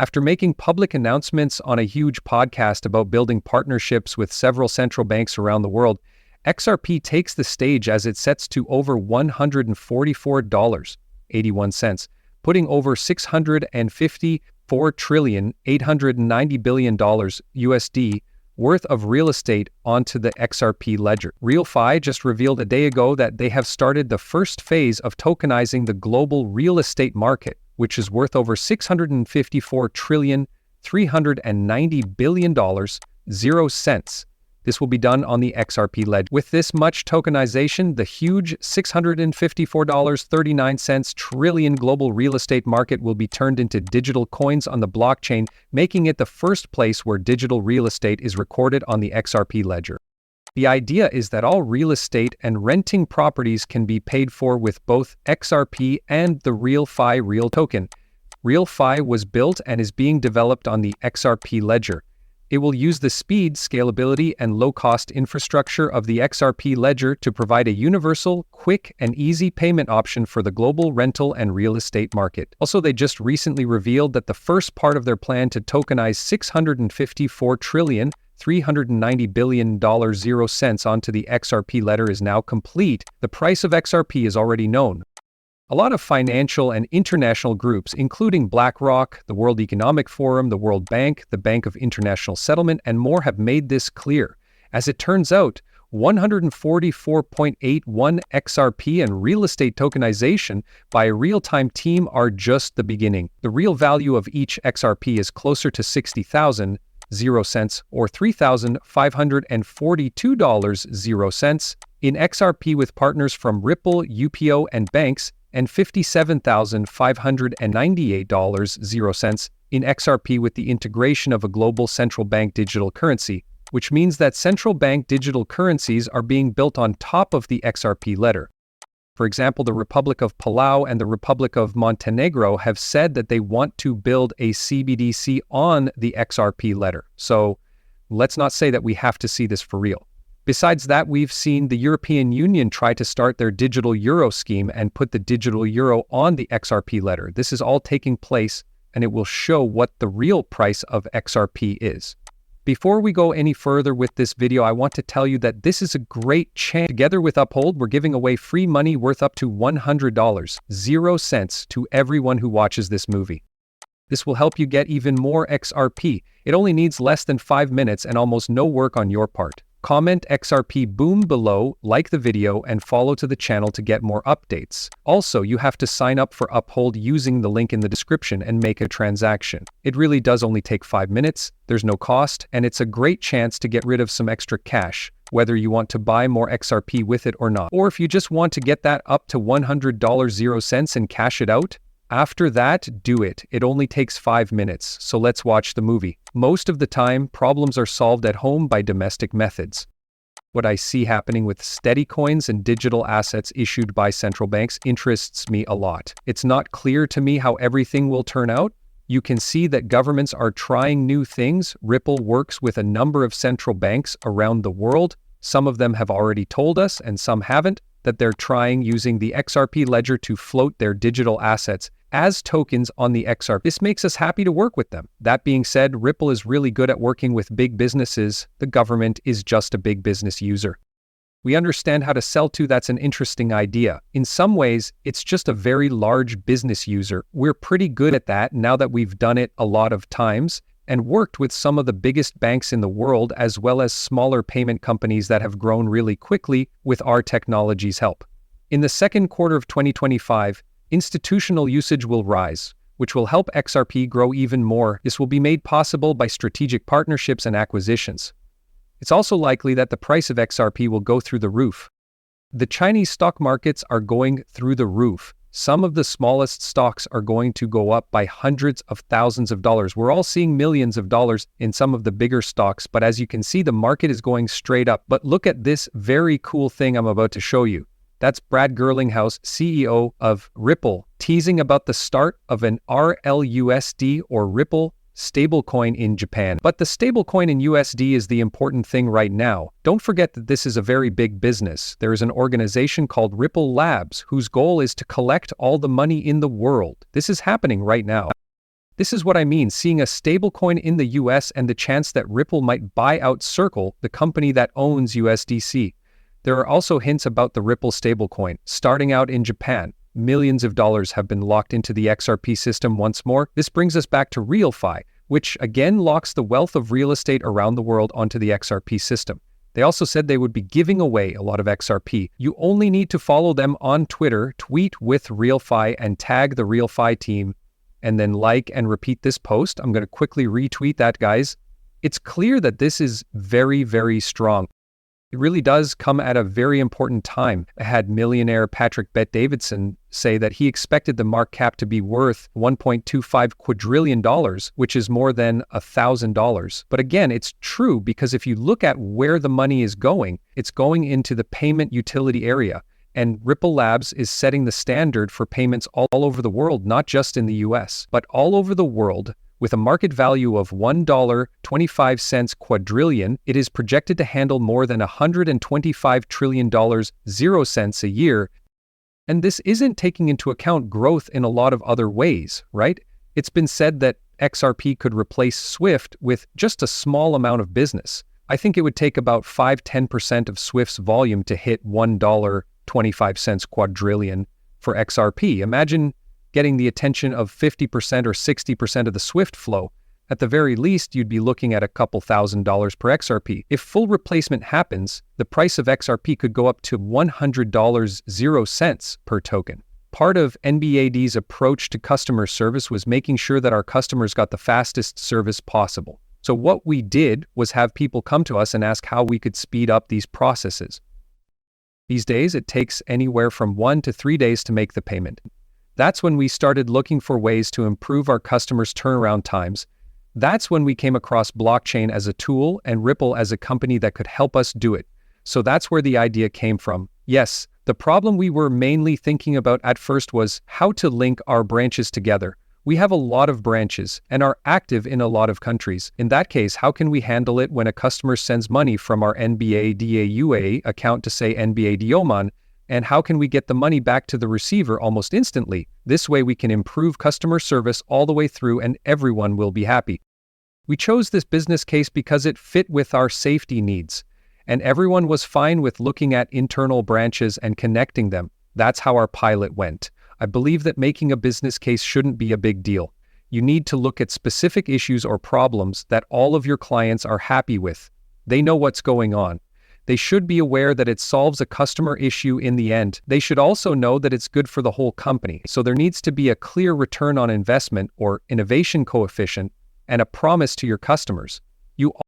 After making public announcements on a huge podcast about building partnerships with several central banks around the world, XRP takes the stage as it sets to over $144.81, putting over $654.890 billion USD worth of real estate onto the XRP ledger. RealFi just revealed a day ago that they have started the first phase of tokenizing the global real estate market, which is worth over $654.390 billion, 0 cents. This will be done on the XRP ledger. With this much tokenization, the huge $654.39 trillion global real estate market will be turned into digital coins on the blockchain, making it the first place where digital real estate is recorded on the XRP ledger. The idea is that all real estate and renting properties can be paid for with both XRP and the RealFi Real token. RealFi was built and is being developed on the XRP ledger. It will use the speed, scalability, and low-cost infrastructure of the XRP ledger to provide a universal, quick, and easy payment option for the global rental and real estate market. Also, they just recently revealed that the first part of their plan to tokenize $654.390 billion 0 cents onto the XRP ledger is now complete. The price of XRP is already known. A lot of financial and international groups, including BlackRock, the World Economic Forum, the World Bank, the Bank of International Settlement, and more have made this clear. As it turns out, 144.81 XRP and real estate tokenization by a real-time team are just the beginning. The real value of each XRP is closer to 60,000, 0 cents, or $3,542, 0 cents, in XRP with partners from Ripple, UPO, and banks, and $57,598, 0 cents, in XRP with the integration of a global central bank digital currency, which means that central bank digital currencies are being built on top of the XRP ledger. For example, the Republic of Palau and the Republic of Montenegro have said that they want to build a CBDC on the XRP ledger. So let's not say that we have to see this for real. Besides that, we've seen the European Union try to start their digital euro scheme and put the digital euro on the XRP ledger. This is all taking place, and it will show what the real price of XRP is. Before we go any further with this video, I want to tell you that this is a great chance. Together with Uphold, we're giving away free money worth up to $100, 0 cents, to everyone who watches this movie. This will help you get even more XRP. It only needs less than 5 minutes and almost no work on your part. Comment XRP boom below, like the video, and follow to the channel to get more updates. Also, you have to sign up for Uphold using the link in the description and make a transaction. It really does only take 5 minutes, there's no cost, and it's a great chance to get rid of some extra cash, whether you want to buy more XRP with it or not. Or if you just want to get that up to $100, 0 cents and cash it out, after that, do it. It only takes 5 minutes, so let's watch the movie. Most of the time, problems are solved at home by domestic methods. What I see happening with steady coins and digital assets issued by central banks interests me a lot. It's not clear to me how everything will turn out. You can see that governments are trying new things. Ripple works with a number of central banks around the world. Some of them have already told us, and some haven't, that they're trying using the XRP ledger to float their digital assets as tokens on the XRP. This makes us happy to work with them. That being said, Ripple is really good at working with big businesses. The government is just a big business user. We understand how to sell to. That's an interesting idea. In some ways, it's just a very large business user. We're pretty good at that now that we've done it a lot of times and worked with some of the biggest banks in the world, as well as smaller payment companies that have grown really quickly with our technology's help. In the second quarter of 2025, institutional usage will rise, which will help XRP grow even more. This will be made possible by strategic partnerships and acquisitions. It's also likely that the price of XRP will go through the roof. The Chinese stock markets are going through the roof. Some of the smallest stocks are going to go up by hundreds of thousands of dollars. We're all seeing millions of dollars in some of the bigger stocks, but as you can see, the market is going straight up. But look at this very cool thing I'm about to show you. That's Brad Gerlinghouse, CEO of Ripple, teasing about the start of an RLUSD or Ripple stablecoin in Japan. But the stablecoin in USD is the important thing right now. Don't forget that this is a very big business. There is an organization called Ripple Labs whose goal is to collect all the money in the world. This is happening right now. This is what I mean, seeing a stablecoin in the US and the chance that Ripple might buy out Circle, the company that owns USDC. There are also hints about the Ripple stablecoin. Starting out in Japan, millions of dollars have been locked into the XRP system once more. This brings us back to RealFi, which again locks the wealth of real estate around the world onto the XRP system. They also said they would be giving away a lot of XRP. You only need to follow them on Twitter, tweet with RealFi and tag the RealFi team, and then like and repeat this post. I'm going to quickly retweet that, guys. It's clear that this is very, very strong. It really does come at a very important time. I had millionaire Patrick Bet-Davidson say that he expected the market cap to be worth $1.25 quadrillion, which is more than $1,000. But again, it's true because if you look at where the money is going, it's going into the payment utility area. And Ripple Labs is setting the standard for payments all over the world, not just in the US, but all over the world. With a market value of $1.25 quadrillion, it is projected to handle more than $125 trillion, 0 cents a year. And this isn't taking into account growth in a lot of other ways, right? It's been said that XRP could replace Swift with just a small amount of business. I think it would take about 5-10% of Swift's volume to hit $1.25 quadrillion for XRP. Imagine getting the attention of 50% or 60% of the Swift flow. At the very least, you'd be looking at a couple $1,000s per XRP. If full replacement happens, the price of XRP could go up to $100, 0 cents per token. Part of NBAD's approach to customer service was making sure that our customers got the fastest service possible. So what we did was have people come to us and ask how we could speed up these processes. These days, it takes anywhere from 1 to 3 days to make the payment. That's when we started looking for ways to improve our customers' turnaround times. That's when we came across blockchain as a tool and Ripple as a company that could help us do it. So that's where the idea came from. Yes, the problem we were mainly thinking about at first was how to link our branches together. We have a lot of branches and are active in a lot of countries. In that case, how can we handle it when a customer sends money from our NBA account to, say, NBA Oman? And how can we get the money back to the receiver almost instantly? This way we can improve customer service all the way through and everyone will be happy. We chose this business case because it fit with our safety needs. And everyone was fine with looking at internal branches and connecting them. That's how our pilot went. I believe that making a business case shouldn't be a big deal. You need to look at specific issues or problems that all of your clients are happy with. They know what's going on. They should be aware that it solves a customer issue in the end. They should also know that it's good for the whole company. So there needs to be a clear return on investment or innovation coefficient and a promise to your customers. You